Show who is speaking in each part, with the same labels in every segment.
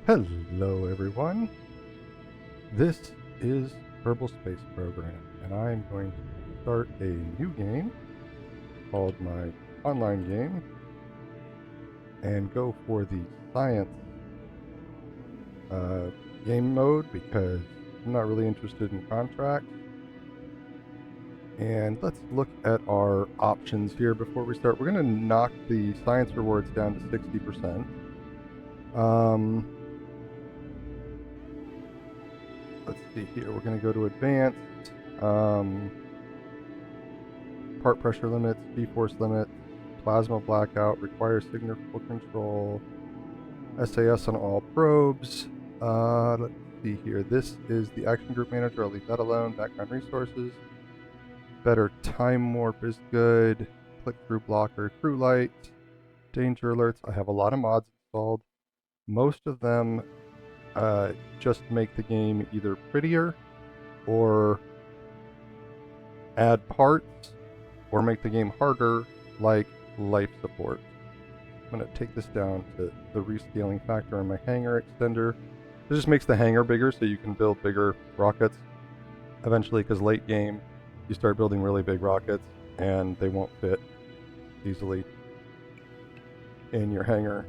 Speaker 1: Hello everyone, this is Kerbal Space Program, and I'm going to start a new game called my online game and go for the science game mode because I'm not really interested in contracts. And let's look at our options here before we start. We're going to knock the science rewards down to 60%. Let's see here. We're going to go to advanced, part pressure limits, G-force limits, plasma blackout, requires signal control, SAS on all probes. Let's see here. This is the action group manager. I'll leave that alone. Background resources. Better time warp is good. Click-through blocker, crew light, danger alerts. I have a lot of mods installed. Most of them just make the game either prettier or add parts or make the game harder, like life support. I'm going to take this down to the rescaling factor on my hangar extender. This just makes the hangar bigger so you can build bigger rockets eventually, because late game you start building really big rockets and they won't fit easily in your hangar.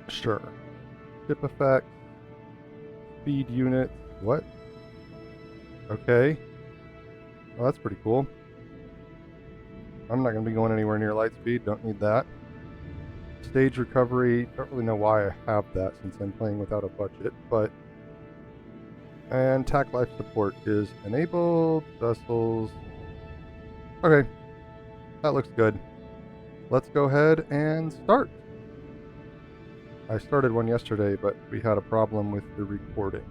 Speaker 1: Sure. Ship effects. Speed unit. What? Okay. Well, that's pretty cool. I'm not going to be going anywhere near light speed. Don't need that. Stage recovery. Don't really know why I have that since I'm playing without a budget, but... And TAC life support is enabled. Vessels. Okay. That looks good. Let's go ahead and start. I started one yesterday, but we had a problem with the recording.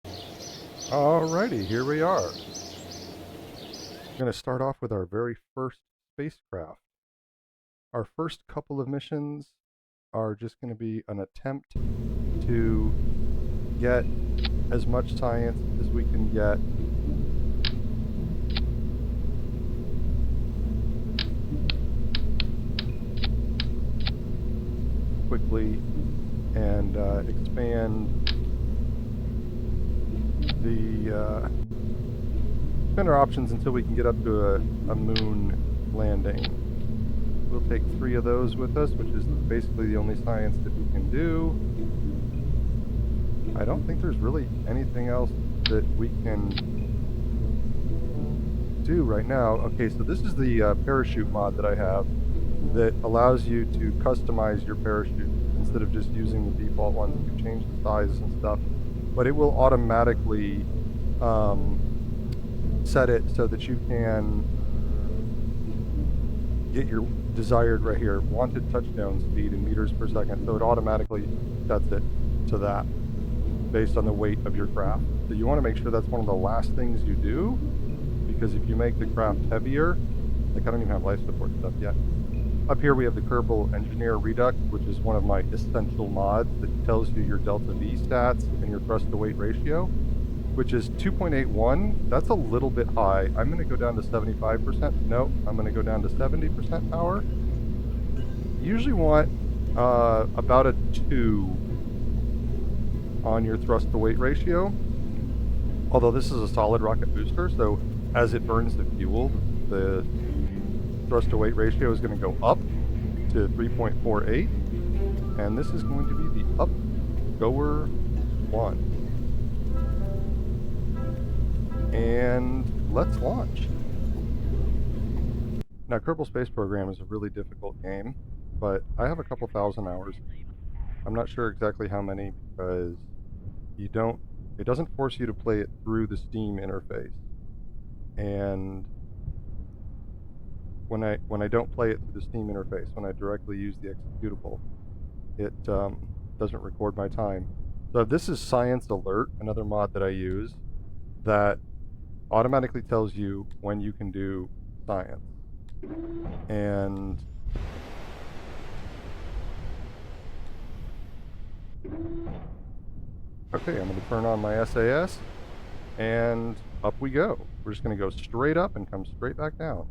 Speaker 1: Alrighty, here we are. I'm going to start off with our very first spacecraft. Our first couple of missions are just going to be an attempt to get as much science as we can get. Quickly and expand our options until we can get up to a moon landing. We'll take 3 of those with us, which is basically the only science that we can do. I don't think there's really anything else that we can do right now. Okay, so this is the parachute mod that I have that allows you to customize your parachute instead of just using the default ones. You can change the sizes and stuff, but it will automatically set it so that you can get your desired right here, wanted touchdown speed in meters per second. So it automatically sets it to that based on the weight of your craft. So you want to make sure that's one of the last things you do, because if you make the craft heavier, like I don't even have life support stuff yet. Up here we have the Kerbal Engineer Redux, which is one of my essential mods that tells you your delta V stats and your thrust to weight ratio, which is 2.81. That's a little bit high. I'm going to go down to 75%. No, I'm going to go down to 70% power. You usually want about a 2 on your thrust to weight ratio. Although this is a solid rocket booster, so as it burns the fuel, the thrust to weight ratio is going to go up to 3.48, and this is going to be the up goer 1. And let's launch. Now, Kerbal Space Program is a really difficult game, but I have a couple thousand hours. I'm not sure exactly how many, because it doesn't force you to play it through the Steam interface. And when I don't play it through the Steam interface, when I directly use the executable, it doesn't record my time. So this is Science Alert, another mod that I use that automatically tells you when you can do science. And okay, I'm going to turn on my SAS, and up we go. We're just going to go straight up and come straight back down.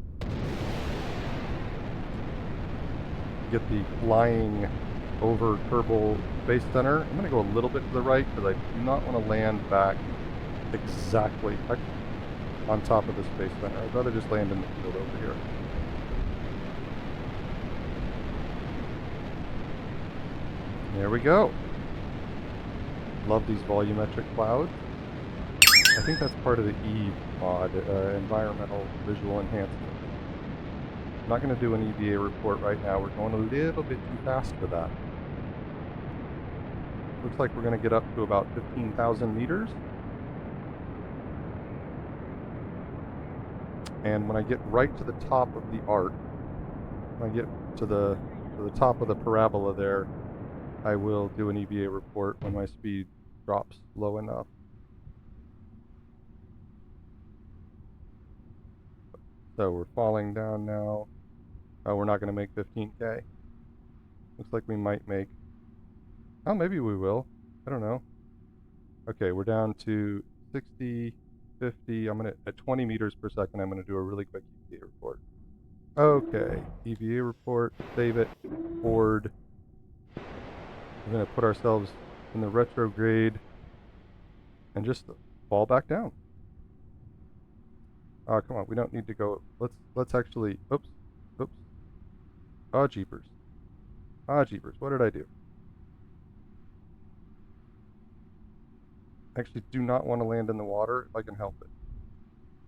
Speaker 1: get the flying over Kerbal Space Center. I'm going to go a little bit to the right because I do not want to land back exactly on top of the Space Center. I'd rather just land in the field over here. There we go. Love these volumetric clouds. I think that's part of the E mod, environmental visual enhancement. I'm not going to do an EVA report right now. We're going a little bit too fast for that. Looks like we're going to get up to about 15,000 meters. And when I get right to the top of the arc, when I get to the top of the parabola there, I will do an EVA report when my speed drops low enough. So we're falling down now. We're not going to make 15K. Looks like we might make... Oh, maybe we will. I don't know. Okay, we're down to 60, 50. At 20 meters per second, I'm going to do a really quick EVA report. Okay, EVA report, save it, forward. We're going to put ourselves in the retrograde and just fall back down. Oh, come on, we don't need to go. Let's actually, oops. Oh, jeepers. Ah, jeepers, what did I do? I actually do not want to land in the water if I can help it.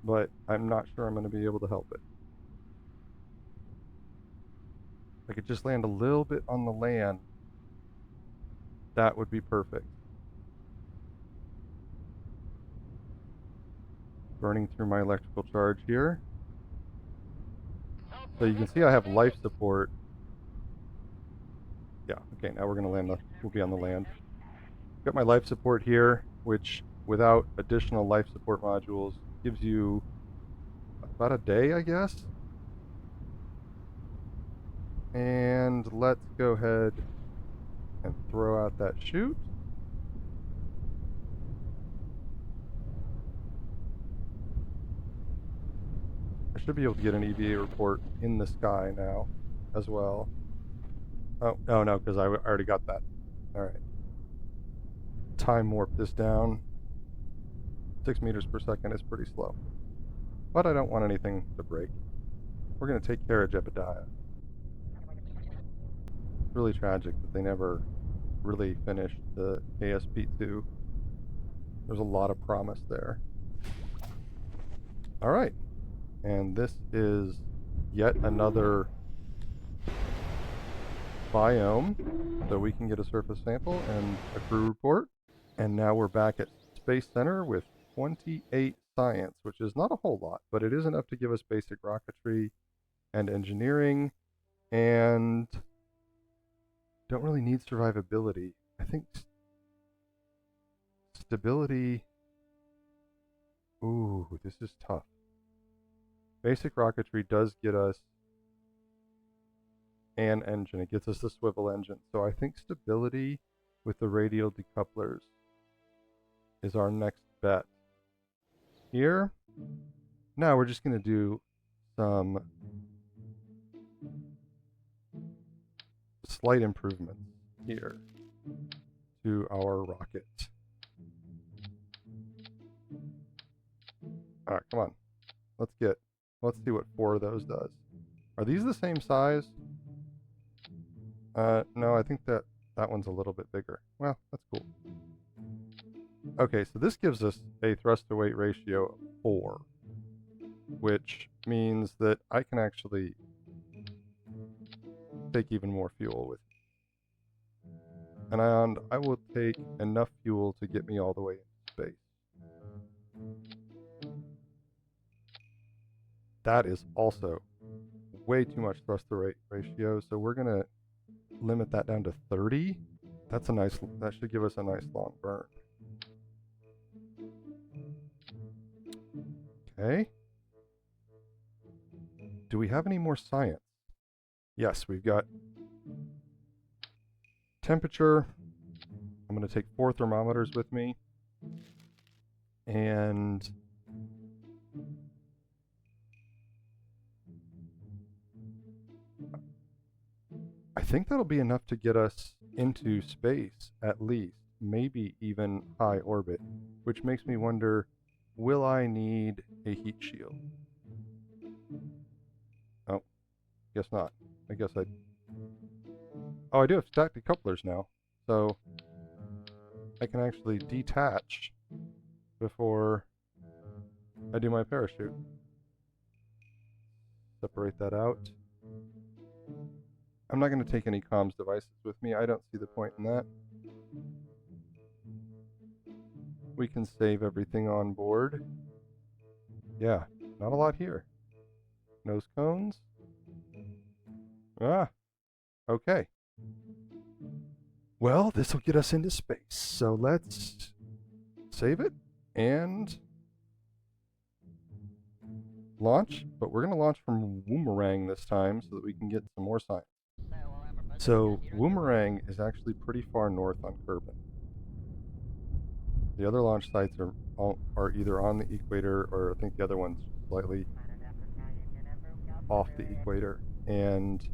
Speaker 1: But I'm not sure I'm going to be able to help it. If I could just land a little bit on the land, that would be perfect. Burning through my electrical charge here. So you can see I have life support. Yeah, okay, now we're going to land, we'll be on the land. Got my life support here, which without additional life support modules gives you about a day, I guess. And let's go ahead and throw out that chute. I should be able to get an EVA report in the sky now as well. Oh, no, because I already got that. All right. Time warp this down. 6 meters per second is pretty slow. But I don't want anything to break. We're going to take care of Jebediah. It's really tragic that they never really finished the KSP 2. There's a lot of promise there. All right. And this is yet another biome, so we can get a surface sample and a crew report. And now we're back at Space Center with 28 science, which is not a whole lot, but it is enough to give us basic rocketry and engineering, and don't really need survivability. I think stability... Ooh, this is tough. Basic rocketry does get us an engine. It gets us the swivel engine. So I think stability with the radial decouplers is our next bet. Here, now we're just going to do some slight improvements here to our rocket. All right, come on. Let's see what 4 of those does. Are these the same size? No, I think that one's a little bit bigger. Well, that's cool. Okay, so this gives us a thrust to weight ratio of 4, which means that I can actually take even more fuel with me. And I will take enough fuel to get me all the way into space. That is also way too much thrust to weight ratio, so we're going to limit that down to 30. That should give us a nice long burn. Okay. Do we have any more science? Yes, we've got temperature. I'm going to take 4 thermometers with me. And I think that'll be enough to get us into space, at least, maybe even high orbit, which makes me wonder, will I need a heat shield? Oh, guess not. I guess I... Oh, I do have stacked couplers now, so I can actually detach before I do my parachute. Separate that out. I'm not going to take any comms devices with me. I don't see the point in that. We can save everything on board. Yeah, not a lot here. Nose cones. Ah, okay. Well, this will get us into space. So let's save it and launch. But we're going to launch from Woomerang this time so that we can get some more science. So Woomerang is actually pretty far north on Kerbal. The other launch sites are either on the equator, or I think the other one's slightly off the equator. And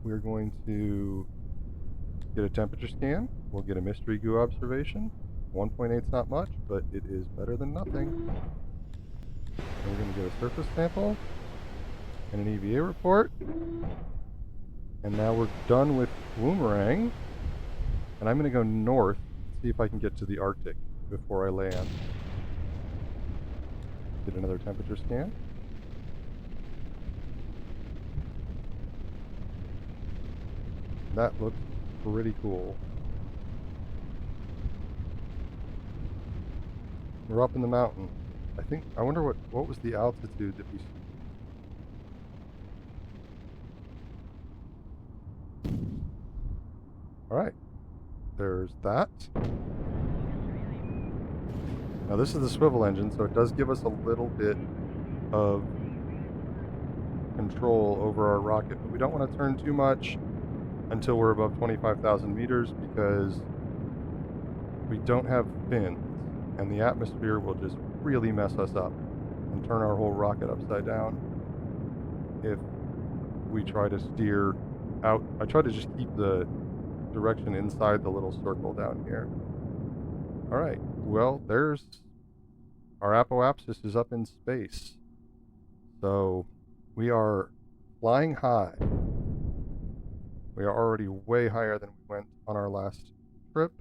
Speaker 1: we're going to get a temperature scan. We'll get a mystery goo observation. 1.8 is not much, but it is better than nothing. And we're going to get a surface sample and an EVA report. And now we're done with Woomerang. And I'm going to go north, see if I can get to the Arctic before I land. Get another temperature scan. That looks pretty cool. We're up in the mountain. I wonder what was the altitude that we see. Alright. There's that. Now this is the swivel engine, so it does give us a little bit of control over our rocket, but we don't want to turn too much until we're above 25,000 meters because we don't have fins, and the atmosphere will just really mess us up and turn our whole rocket upside down if we try to steer out. I try to just keep the direction inside the little circle down here. Alright, well, there's our apoapsis is up in space. So we are flying high. We are already way higher than we went on our last trip.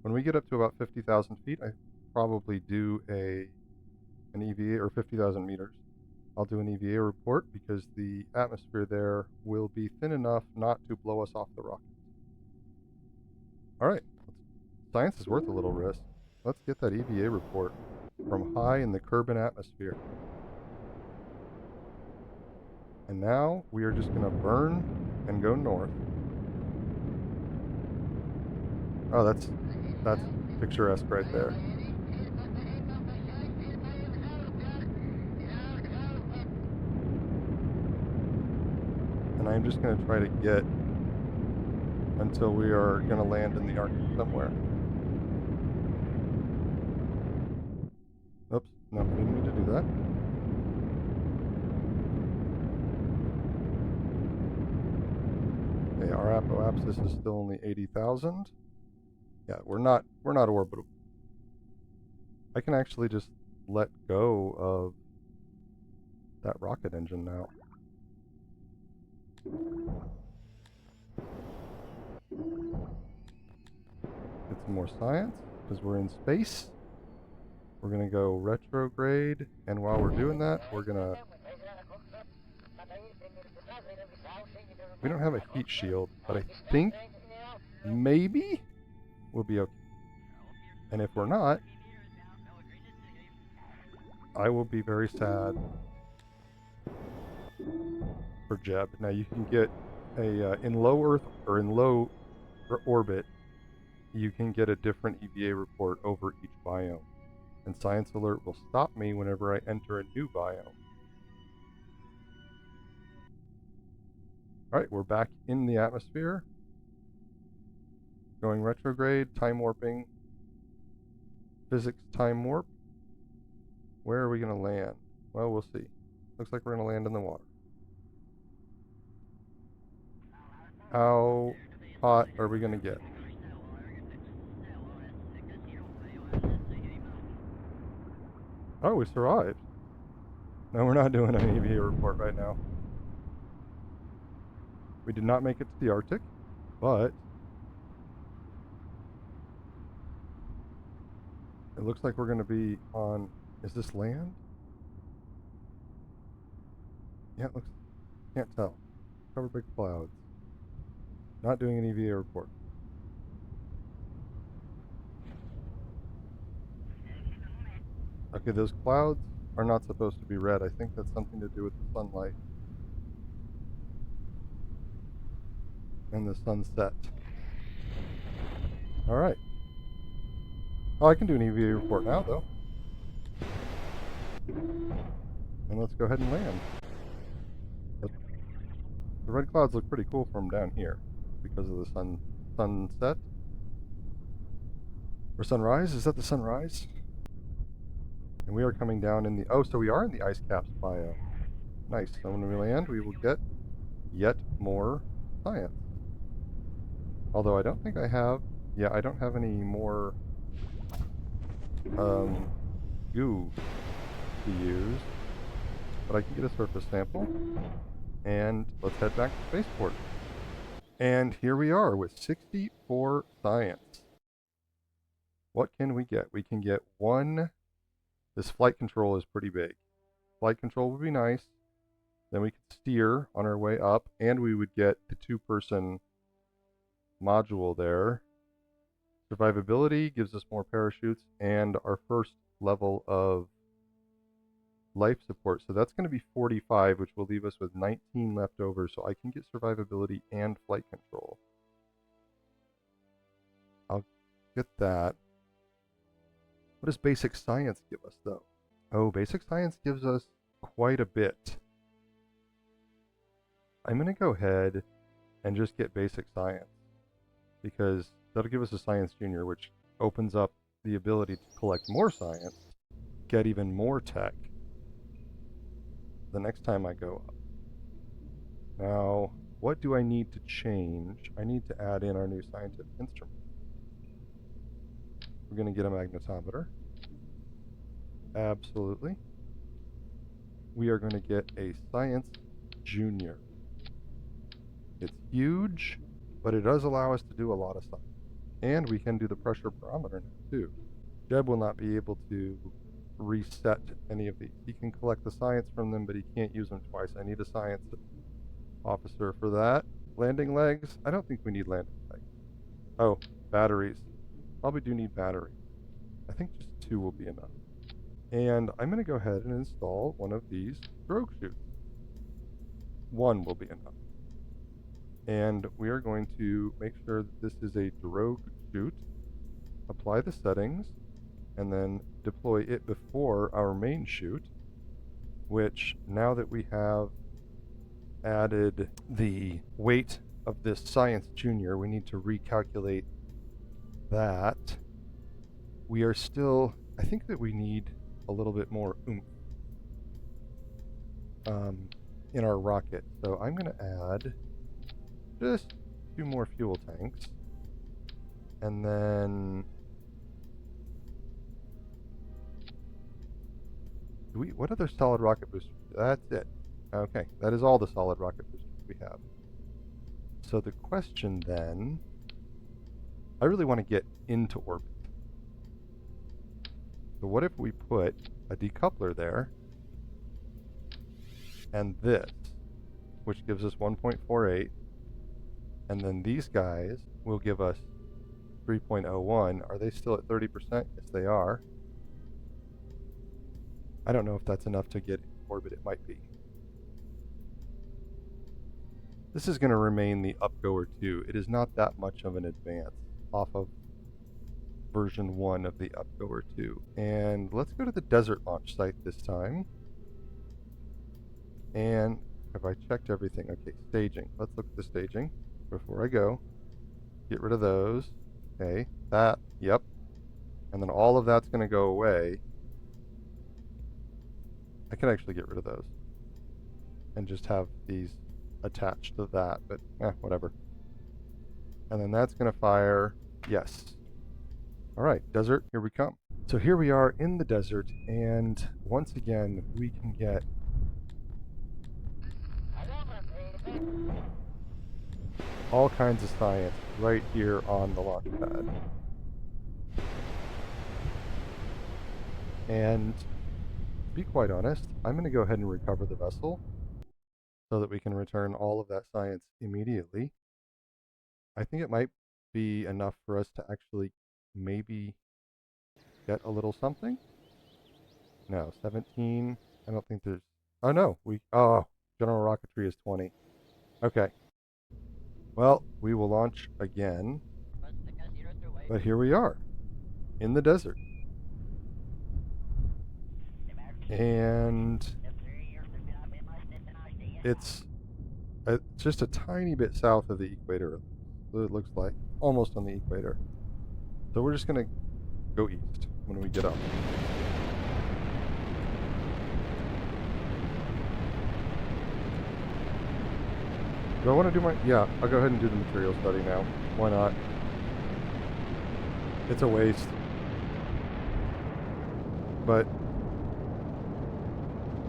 Speaker 1: When we get up to about 50,000 feet, I probably do an EVA, or 50,000 meters. I'll do an EVA report because the atmosphere there will be thin enough not to blow us off the rocket. Alright, science is worth a little risk. Let's get that EVA report from high in the Kerbal atmosphere. And now we are just going to burn and go north. Oh, that's picturesque right there. And I'm just going to try to get until we are going to land in the Arctic somewhere. Oops, no, I didn't mean to do that. Okay, our apoapsis is still only 80,000. Yeah, we're not orbital. I can actually just let go of that rocket engine now. Get some more science, because we're in space. We're going to go retrograde, and while we're doing that, we're going to... We don't have a heat shield, but I think maybe we'll be okay. And if we're not, I will be very sad for Jeb. Now you can get in low Earth, or in low orbit, you can get a different EVA report over each biome. And Science Alert will stop me whenever I enter a new biome. Alright, we're back in the atmosphere. Going retrograde, time warping, physics time warp. Where are we going to land? Well, we'll see. Looks like we're going to land in the water. How hot are we going to get? Oh, we survived. No, we're not doing an EVA report right now. We did not make it to the Arctic, but it looks like we're going to be on... Is this land? Yeah, it looks... Can't tell. Covered by clouds. Not doing an EVA report. Okay, those clouds are not supposed to be red. I think that's something to do with the sunlight and the sunset. All right. Oh, I can do an EVA report now, though. And let's go ahead and land. The red clouds look pretty cool from down here because of the sunset. Or sunrise? Is that the sunrise? And we are coming down in the... Oh, so we are in the ice caps biome. Nice. So when we land, we will get yet more science. Although I don't think I have... Yeah, I don't have any more goo to use. But I can get a surface sample. And let's head back to spaceport. And here we are with 64 science. What can we get? We can get one... This flight control is pretty big. Flight control would be nice. Then we could steer on our way up, and we would get the two-person module there. Survivability gives us more parachutes, and our first level of life support. So that's going to be 45, which will leave us with 19 left over, so I can get survivability and flight control. I'll get that. What does basic science give us, though? Oh, basic science gives us quite a bit. I'm going to go ahead and just get basic science, because that'll give us a science junior, which opens up the ability to collect more science, get even more tech the next time I go up. Now, what do I need to change? I need to add in our new scientific instrument. We're going to get a magnetometer. Absolutely. We are going to get a science junior. It's huge, but it does allow us to do a lot of stuff. And we can do the pressure barometer now, too. Jeb will not be able to reset any of these. He can collect the science from them, but he can't use them twice. I need a science officer for that. Landing legs? I don't think we need landing legs. Oh, batteries. Probably do need batteries. I think just 2 will be enough. And I'm going to go ahead and install one of these drogue chutes. 1 will be enough. And we are going to make sure that this is a drogue chute, apply the settings, and then deploy it before our main chute, which, now that we have added the weight of this Science Junior, we need to recalculate that. We are still... I think that we need a little bit more oomph in our rocket. So I'm going to add just 2 more fuel tanks. And then... what other solid rocket boosters? That's it. Okay, that is all the solid rocket boosters we have. So the question then... I really want to get into orbit. So what if we put a decoupler there, and this, which gives us 1.48, and then these guys will give us 3.01. Are they still at 30%? Yes, they are. I don't know if that's enough to get in orbit. It might be. This is going to remain the Upgoer 2. It is not that much of an advance off of version 1 of the Upgoer 2. And let's go to the desert launch site this time. And have I checked everything? Okay, staging. Let's look at the staging before I go. Get rid of those. Okay, that, yep. And then all of that's going to go away. I can actually get rid of those and just have these attached to that, but whatever. And then that's going to fire. Yes. All right, desert, here we come. So here we are in the desert, and once again, we can get all kinds of science right here on the launch pad. And to be quite honest, I'm going to go ahead and recover the vessel so that we can return all of that science immediately. I think it might be enough for us to actually maybe get a little something. No, 17. I don't think there's... Oh, no. General rocketry is 20. Okay. Well, we will launch again. But here we are in the desert. And it's just a tiny bit south of the equator. It looks like almost on the equator. So we're just going to go east when we get up. Do I want to do my... Yeah, I'll go ahead and do the material study now. Why not? It's a waste. But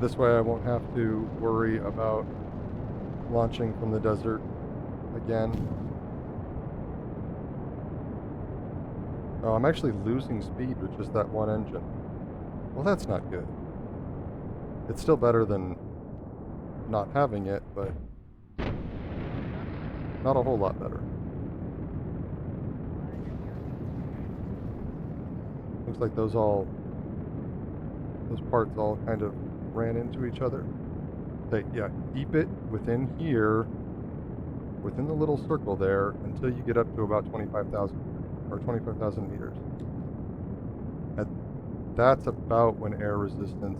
Speaker 1: this way I won't have to worry about launching from the desert again. Oh, I'm actually losing speed with just that one engine. Well, that's not good. It's still better than not having it, but not a whole lot better. Looks like those parts all kind of ran into each other. Okay, yeah, keep it within here, within the little circle there, until you get up to about 25,000 or 25,000 meters. And that's about when air resistance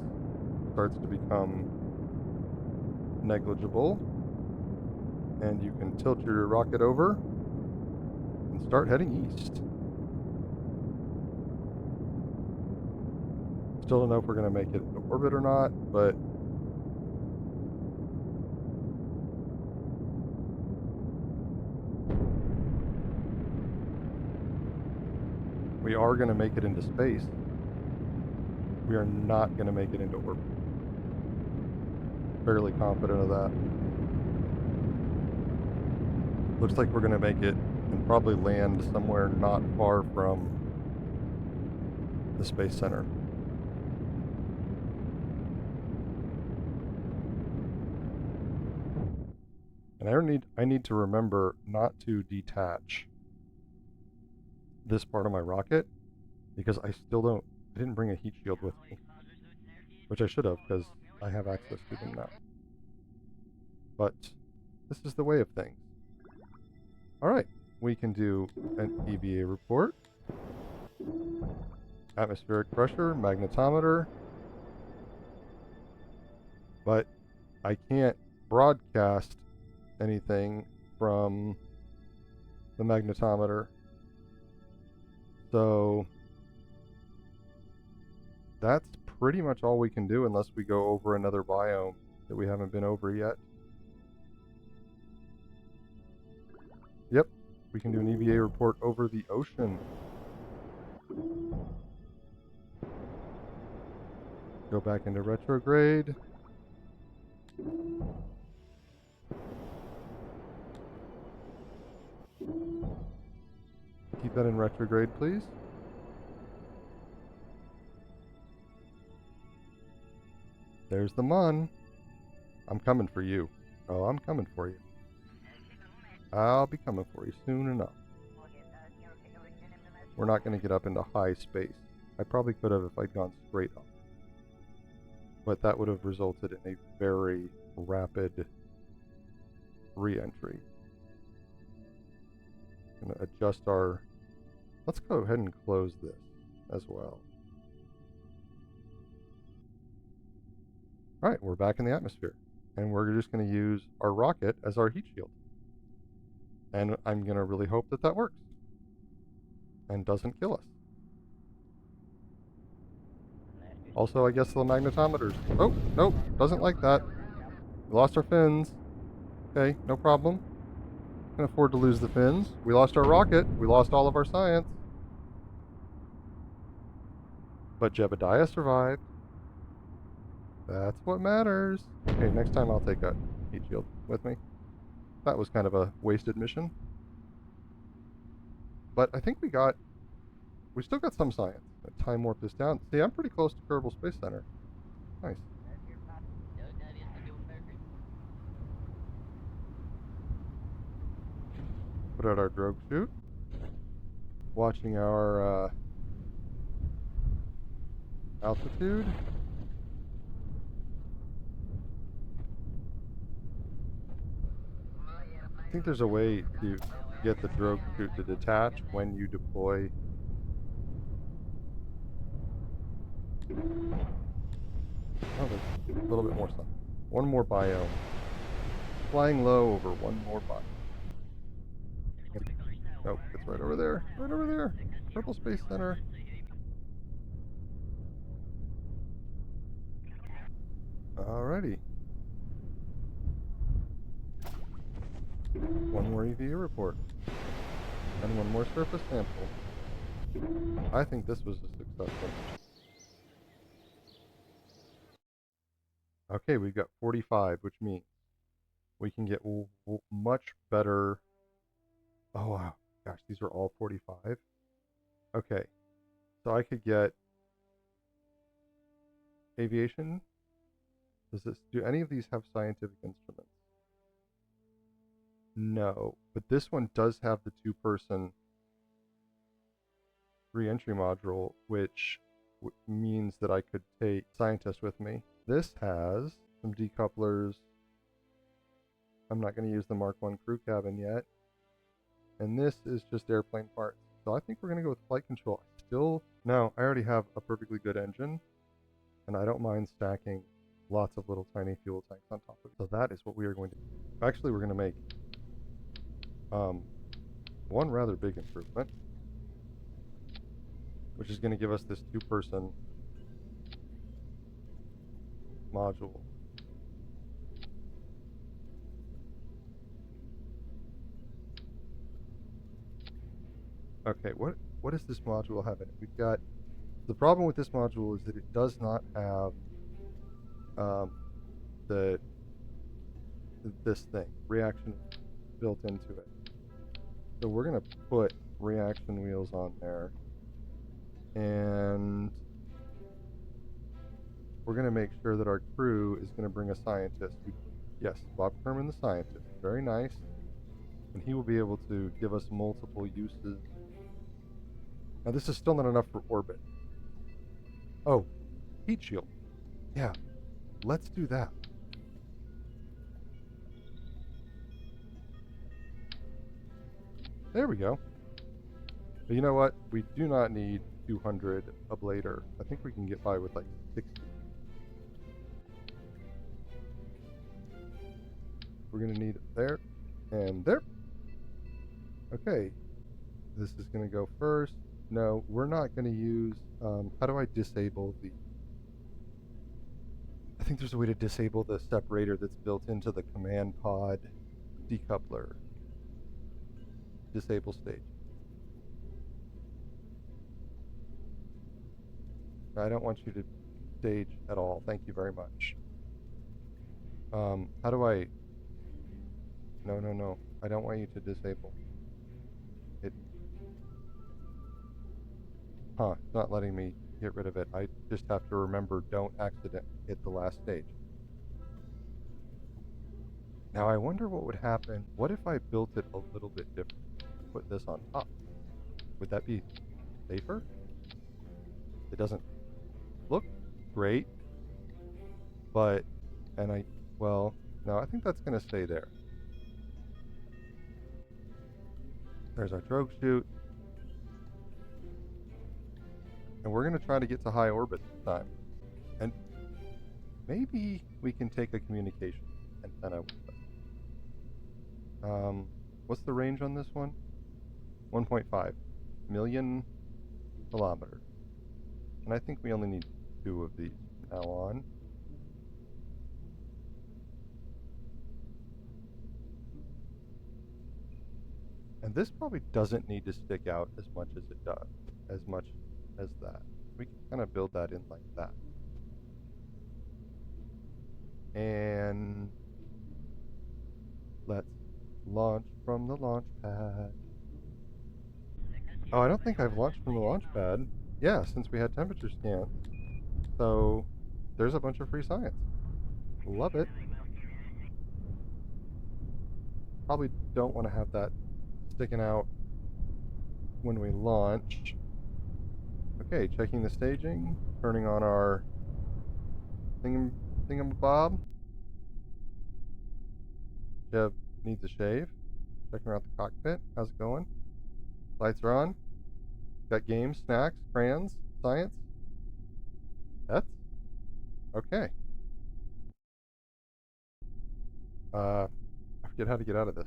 Speaker 1: starts to become negligible. And you can tilt your rocket over and start heading east. Still don't know if we're going to make it into orbit or not, but we are going to make it into space. We are not going to make it into orbit. Fairly confident of that. Looks like we're going to make it and probably land somewhere not far from the Space Center. And I need to remember not to detach this part of my rocket because I didn't bring a heat shield with me, which I should have because I have access to them now. But this is the way of things. All right, we can do an EVA report. Atmospheric pressure, magnetometer. But I can't broadcast anything from the magnetometer. So that's pretty much all we can do unless we go over another biome that we haven't been over yet. Yep, we can do an EVA report over the ocean. Go back into retrograde. Keep that in retrograde, please. There's the Mun. I'm coming for you. Oh, I'm coming for you. I'll be coming for you soon enough. We're not going to get up into high space. I probably could have if I'd gone straight up. But that would have resulted in a very rapid re-entry. I'm going to adjust our... Let's go ahead and close this as well. Alright, we're back in the atmosphere. And we're just going to use our rocket as our heat shield. And I'm going to really hope that that works. And doesn't kill us. Also, I guess the magnetometers... Oh, nope, doesn't like that. We lost our fins. Okay, no problem. Can afford to lose the fins. We lost our rocket. We lost all of our science. But Jebediah survived. That's what matters. Okay, next time I'll take a heat shield with me. That was kind of a wasted mission. But I think we still got some science. Time warp this down. See, I'm pretty close to Kerbal Space Center. Nice. Put out our drogue chute. Watching our altitude. I think there's a way to get the drogue chute to detach when you deploy. Oh, there's a little bit more sun. One more biome. Flying low over one more biome. Nope, it's right over there. Right over there. Kerbal Space Center. Alrighty. One more EVA report. And one more surface sample. I think this was a successful. Okay, we've got 45, which means we can get much better. Oh, wow. Gosh, these are all 45. Okay, so I could get aviation. Do any of these have scientific instruments? No, but this one does have the two-person re-entry module, which means that I could take scientists with me. This has some decouplers. I'm not going to use the Mark 1 crew cabin yet. And this is just airplane parts. So I think we're going to go with flight control. No, I already have a perfectly good engine, and I don't mind stacking lots of little tiny fuel tanks on top of it. So that is what we are going to do. Actually, we're going to make one rather big improvement, which is going to give us this two-person module. Okay, what does this module have in it? We've got, the problem with this module is that it does not have this thing, reaction built into it. So we're going to put reaction wheels on there, and we're going to make sure that our crew is going to bring a scientist. Yes, Bob Kerman, the scientist. Very nice. And he will be able to give us multiple uses. Now, this is still not enough for orbit. Oh, heat shield. Yeah, let's do that. There we go. But you know what? We do not need 200 ablator. I think we can get by with like 60. We're going to need it there and there. Okay. This is going to go first. No, we're not going to use... how do I disable the... I think there's a way to disable the separator that's built into the command pod decoupler. Disable stage. I don't want you to stage at all. Thank you very much. How do I... No. I don't want you to disable. It's not letting me get rid of it. I just have to remember, don't accidentally hit the last stage. Now I wonder what would happen. What if I built it a little bit different? Put this on top. Would that be safer? It doesn't look great, but, well, no, I think that's going to stay there. There's our drogue chute. And we're going to try to get to high orbit this time. And maybe we can take a communication antenna with us. What's the range on this one? 1.5 million kilometers. And I think we only need 2 of these from now on. And this probably doesn't need to stick out as much as it does, as much as that. We can kind of build that in like that. And let's launch from the launch pad. Oh, I don't think I've launched from the launch pad. Yeah, since we had temperature scans. So there's a bunch of free science. Love it. Probably don't want to have that sticking out when we launch. Okay, checking the staging, turning on our thingamabob. Jeb needs a shave. Checking out the cockpit. How's it going? Lights are on. Got games, snacks, crayons, science. Pets? Okay. I forget how to get out of this.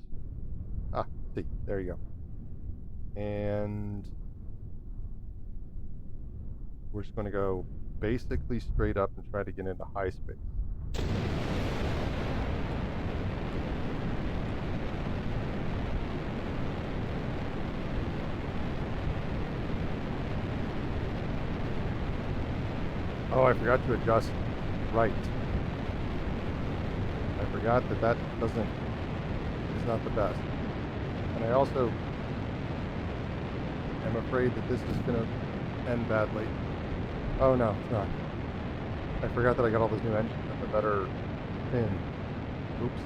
Speaker 1: Ah, see, there you go. And we're just going to go basically straight up and try to get into high space. Oh, I forgot to adjust right. I forgot that is not the best. And I also am afraid that this is going to end badly. Oh no, it's not. I forgot that I got all those new engines and the better pin. Oops.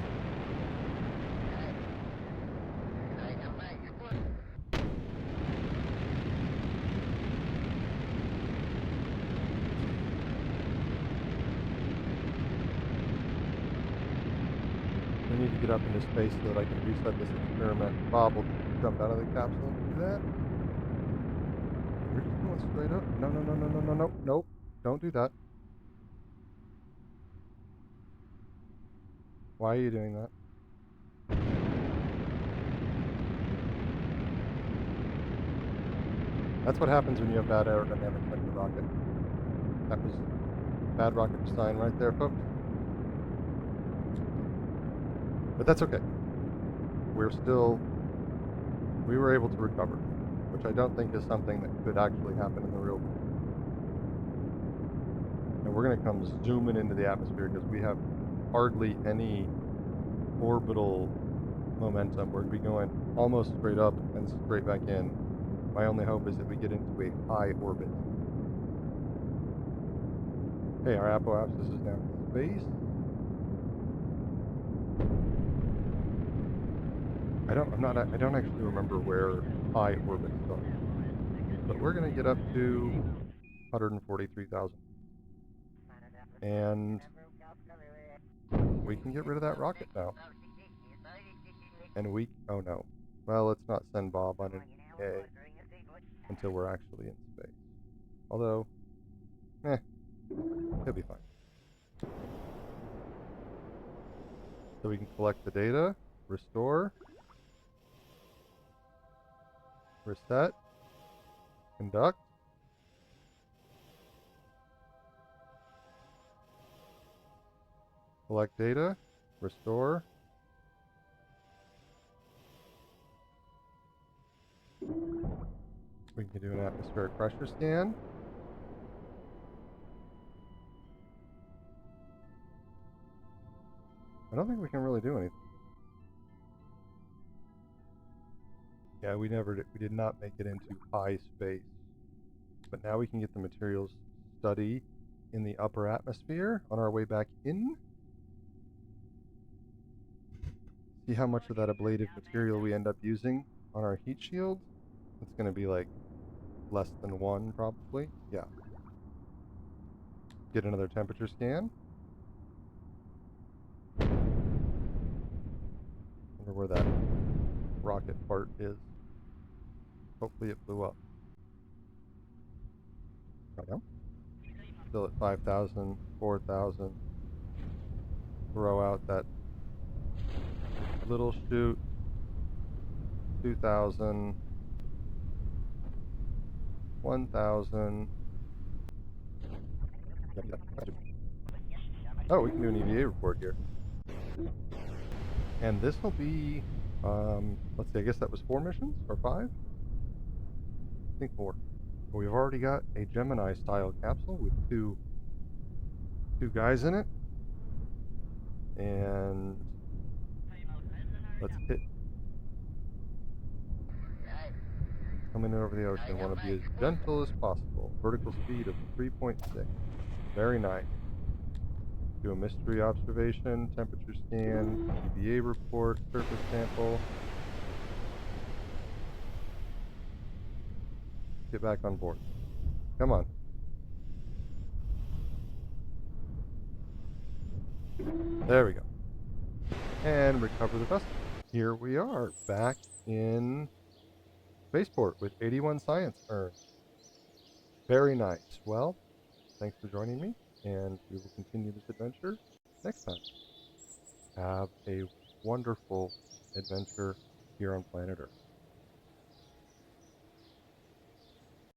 Speaker 1: We need to get up into space so that I can reset this experiment. Bob will jump out of the capsule and do that. We're just going straight up. No, no, no, no, no, no, no, nope. Don't do that. Why are you doing that? That's what happens when you have bad aerodynamics like the rocket. That was bad rocket design right there, folks. But that's okay. We were able to recover, which I don't think is something that could actually happen in the real world. And we're going to come zooming into the atmosphere because we have hardly any orbital momentum. We're going to be going almost straight up and straight back in. My only hope is that we get into a high orbit. Hey, our apoapsis is now in space. I don't actually remember where high orbits are. But we're going to get up to 143,000. And we can get rid of that rocket now. And oh no. Well, let's not send Bob on an EA until we're actually in space. Although, he'll be fine. So we can collect the data, restore, reset, conduct, collect data, restore, we can do an atmospheric pressure scan. I don't think we can really do anything. Yeah, we did not make it into high space. But now we can get the materials study in the upper atmosphere on our way back in. See how much of that ablative material we end up using on our heat shield. It's going to be like less than 1 probably. Yeah. Get another temperature scan. Wonder where that rocket part is. Hopefully it blew up. Right now. Still at 5,000, 4,000. Throw out that little chute. 2,000. 1,000. Oh, we can do an EVA report here. And this will be Let's see, I guess that was 4 missions or 5? I think 4. We've already got a Gemini-style capsule with two guys in it. And let's hit coming in over the ocean. Want to be as gentle as possible. Vertical speed of 3.6. Very nice. Do a mystery observation, temperature scan, EVA report, surface sample. Get back on board. Come on. There we go. And recover the vessel. Here we are, back in Spaceport with 81 science earned. Very nice. Well, thanks for joining me, and we will continue this adventure next time. Have a wonderful adventure here on planet Earth.